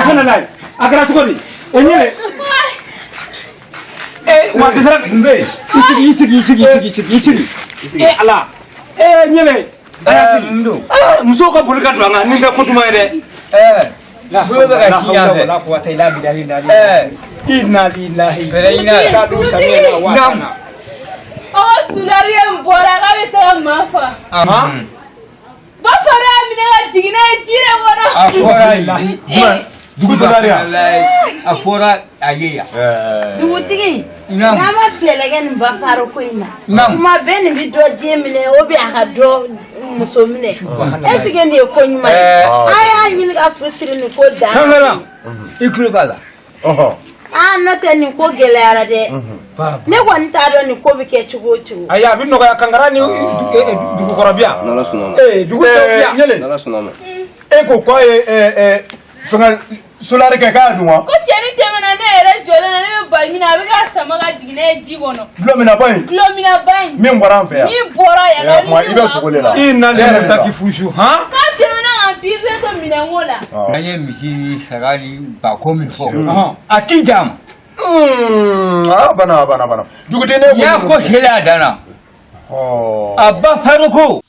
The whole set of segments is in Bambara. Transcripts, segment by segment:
kana lai akara tukodi enyele wa tisara mbe isigi ala nyele ayasi ndo muso ka bolika dwanga ninga kotuma ide la quwwata illa billahi inna lillahi wa inna ilaihi raji'un oh sulariye mbora ka beta mafa ba fara amina jigina jire wona afora ilahi dugu sulariya afora ayeya dugu tigi nama felegen ba faro ko ina kuma ben bi do jemine obi aka do musomine esige ne ko nyuma ay ni ka fusiri ni ko da kamera ikru bala nata ni ko gelera de ne ko nta do ni ko bi ke chugo chugo aya bi no ka kangara ni dugu korobia nala sunama dugu korobia nyele nala sunama ko fanga solare ke ka dunwa ko jeni temana ne ere jole na ne ba mina bi ka sama ga jigine jibono glomina bayin min boran fe ya ni bora ya na ma ibe sokolela inna lillahi ta kifushu ha ka temana ga pirre to mina ngola aye misi sagani ba ko mi fo akijam bana dugute ne ya ko shela dana abba faruko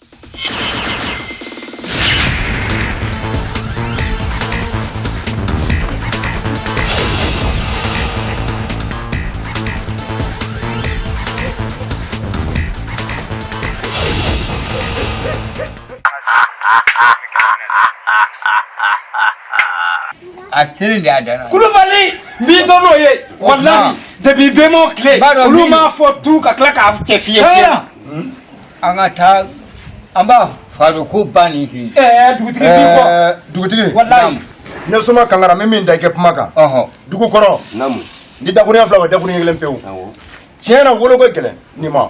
asirin da dana kulubali bi dono ye wallahi de bi bemo clé olu ma fo tu ka kla ka chefiye anga ta amba faruko bani ki dugutigi bi ko dugutigi wallahi ne soma kangara min da ke pumaka dugu koro namu ni dakuniya flawa dakuniya ngelen pewu tiɲɛna wolo ko kɛlɛ ni ma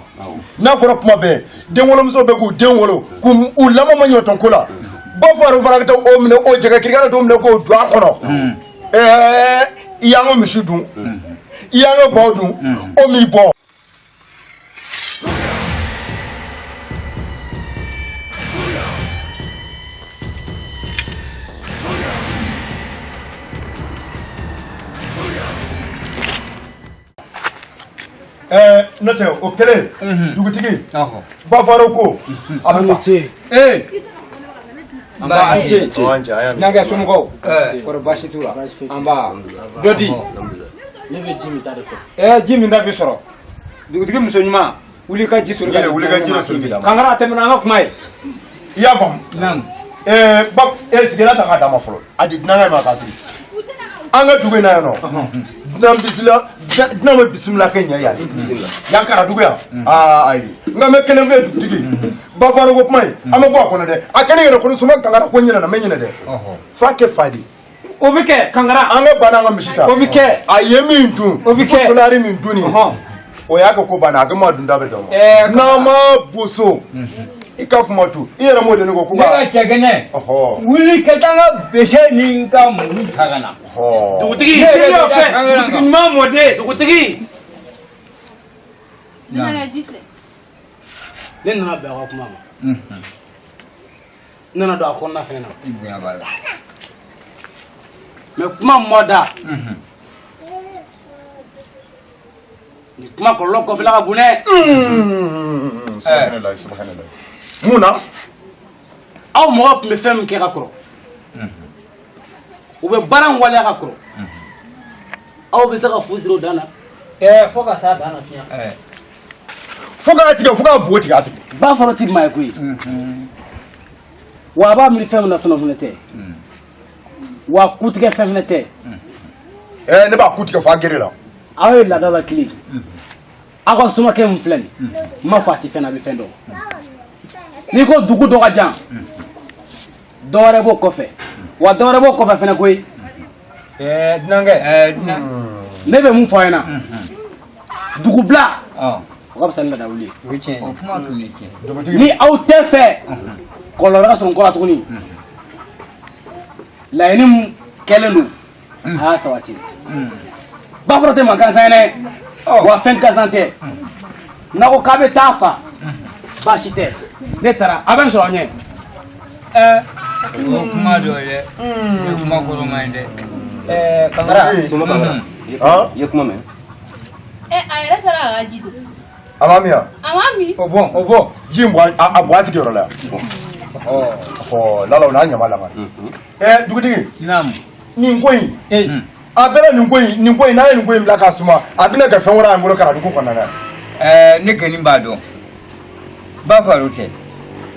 n'a fɔra kuma bɛɛ den wolomuso bɛ k'u den wolo k'u u lamɔ ma ɲɔtɔn ko la ba faru fana ka taa o minɛ o jɛgɛ kirikara dɔw minɛ k'o don a kɔnɔ i y'an ka misi dun i y'an ka baw dun o m'i bɔ. Ne tɛ o kɛlen dugutigi ba faru ko a bɛ fa naga sumugo koro bashi tura amba dodi ne bɛ Jimi ta de fɛ Jimi da bi sɔrɔ dugutigi muso ɲuman wuli ka ji sori wuli ka ji sori kangara tɛmɛna an ka kuma ye i y'a faamu ba sigila ta k'a d'a ma fɔlɔ a di dunan ma k'a sigi an ka dugu in na yan nɔ dunan bɛ bisimila kɛ ɲɛ yan yan kara dugu yan ayi nka mɛ kelen fɛ dugutigi ba fɔ ko kuma ye an bɛ bɔ a kɔnɔ dɛ a kɛlen yɛrɛ kɔnɔ suma kangara ko ɲinɛ na mɛ ɲinɛ dɛ fa kɛ fa de o bɛ kɛ kangara an ka bana an ka misi ta o bɛ kɛ a ye min dun o bɛ kɛ solari min dun nin o y'a kɛ ko banna a kɛ ma dun da bɛ dɔn n'a ma boso i ka fuma tu i yɛrɛ m'o de ne ko ne ka cɛkɛnɛ wuli ka taa n ka bese ni n ka muru ta ka na dugutigi ne y'o fɛ dugutigi ɲuman mɔden dugutigi ne nana bɛn a ka kuma ma n nana don a kɔnɔna fɛnɛ na mais kuma mɔda ni kuma kɔlɔlɔ kɔfɛla ka bon dɛ mun na aw mɔgɔ tun bɛ fɛn min kɛ ka kɔrɔ u bɛ baara in waleya ka kɔrɔ aw bɛ se ka fu siri o dan na fo ka s'a dan na fiɲɛ fo k'a tigɛ fo k'a bo tigɛ a sigi ba fɔlɔ ti maa ye koyi wa a b'a miiri fɛn min na fɛnɛ tɛ wa kutigɛ fɛn fɛnɛ tɛ ne b'a ku tigɛ fo a gere la aw ye laada la kile aw ka somakɛ min filɛ nin n m'a fɔ a ti fɛn na a bɛ fɛn dɔn n'i ko dugu dɔ ka jan dɔ wɛrɛ b'o kɔfɛ wa dɔ wɛrɛ b'o kɔfɛ fɛnɛ koyi dunankɛ ne bɛ mun fɔ a ɲɛna dugu bila o ka fisa ni laada wuli ye ni aw tɛ fɛ kɔlɔlɔ ka sɔrɔ n kɔ la tuguni laɲini min kɛlen don a y'a sabati bakɔrɔ tɛ man gansan ye dɛ wa fɛn gansan tɛ n'a ko k'a bɛ taa fa baasi tɛ ne taara a bɛ n sɔrɔ ɲɛ kuma dole kuma kuruma inde Kangara. Suma kangara. Ah? Ye kuma men. A yɛrɛ sera a ka ji don. Amamiya. A ma min. O bɔn. Ji a bɔ a sigiyɔrɔ la yan. Lala o n'a ɲama laban. Dugutigi. Naam. Nin ko in. A bɛɛ nin ko in n'a ye nin ko in bila k'a suma a bɛna kɛ fɛn wɛrɛ y'an bolo ka na dugu kɔnɔna na. Ne kɔni b'a dɔn ba faro tɛ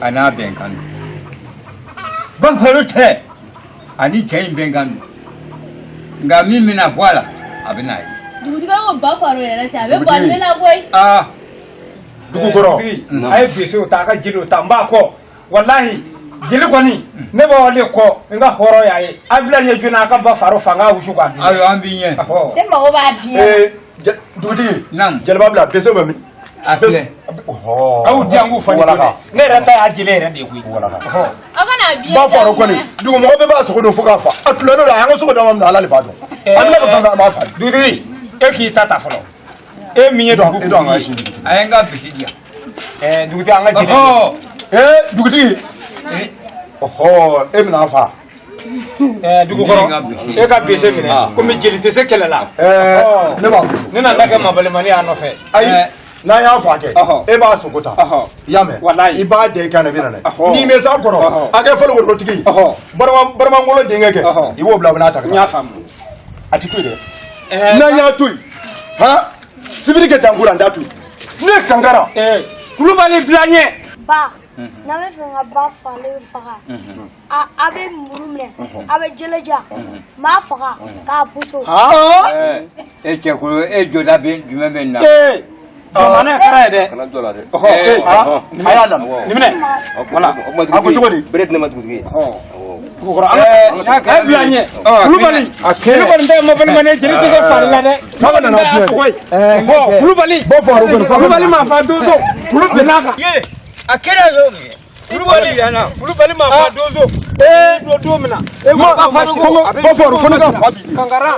a n'a bɛnkan don ba faro tɛ ani cɛ in bɛnkan don nka min bɛna bɔ a la a bɛ n'a ye. Dugutigi ko ba faro yɛrɛ tɛ a bɛ bɔ ne la koyi. Dugu kɔrɔ. A ye bisiw ta a ka jeliw ta n b'a kɔ walahi jeli kɔni ne b'aw de kɔ n ka hɔrɔn y'a ye a bila ɲɛ joona a ka ba faro fanga wusu k'a bin. Ayiwa an b'i ɲɛ. Ne mago b'a biɲɛ. Dugutigi. Naam. Jeliba bila bisiw bɛ min. A filɛ. Aw di an k'u fɔ ne yɛrɛ ta y'a jeli yɛrɛ de ye koyi. Aw kana biɲɛ. Ba faro kɔni dugumɔgɔ bɛɛ b'a sogo don fo k'a fa a tulon la an ka sogo d'a ma minɛ ala de b'a dɔn. A bɛna ka fɛn fɛn a b'a fa. Dugutigi e k'i ta fɔlɔ e min ye dugu dugutigi. A ye n ka bisi di yan. dugutigi an ka jeli. Dugutigi. E bɛna fa. Dugukɔrɔ e ka bese minɛ komi jeli tɛ se kɛlɛ la. Ne b'a ne nana kɛ mabalimani y'a nɔfɛ. Ayi n'a y'a fa kɛ e b'a sogo ta i y'a mɛn i b'a den i kan na i bɛ na dɛ n'i bɛ s'a kɔrɔ a kɛ fɔlɔ worotigi baramangolo denkɛ kɛ i b'o bila a bɛ n'a ta. N y'a faamu. A ti to yen dɛ n'an y'a to yen sibiri kɛ dankura n t'a to yen ne kankara. Kulubali bila ɲɛ. Ba n'a bɛ fɛ ka ba falen faga a bɛ muru minɛ a bɛ jɛlɛja m'a faga k'a buso. E cɛkulu e jɔda bɛ jumɛn bɛ na. Jamana ye kara ye dɛ. Kana jɔ la dɛ. A y'a lamɛn. Nin minɛ. Voilà. A ko cogo di. Bere tɛ ne ma dugutigi. Dugukɔrɔ an bila ɲɛ. Kulubali. Kulubali tɛ mabalimani ye jeli tɛ se fari la dɛ. Fanga nana fiyɛ. Kulubali. Kulubali ma fa donso. Kulu bɛn'a kan. A kɛra y'o Kulubali ma fa donso. Don min na. Ba fɔ fɔ ne ka fa bi. Kankara.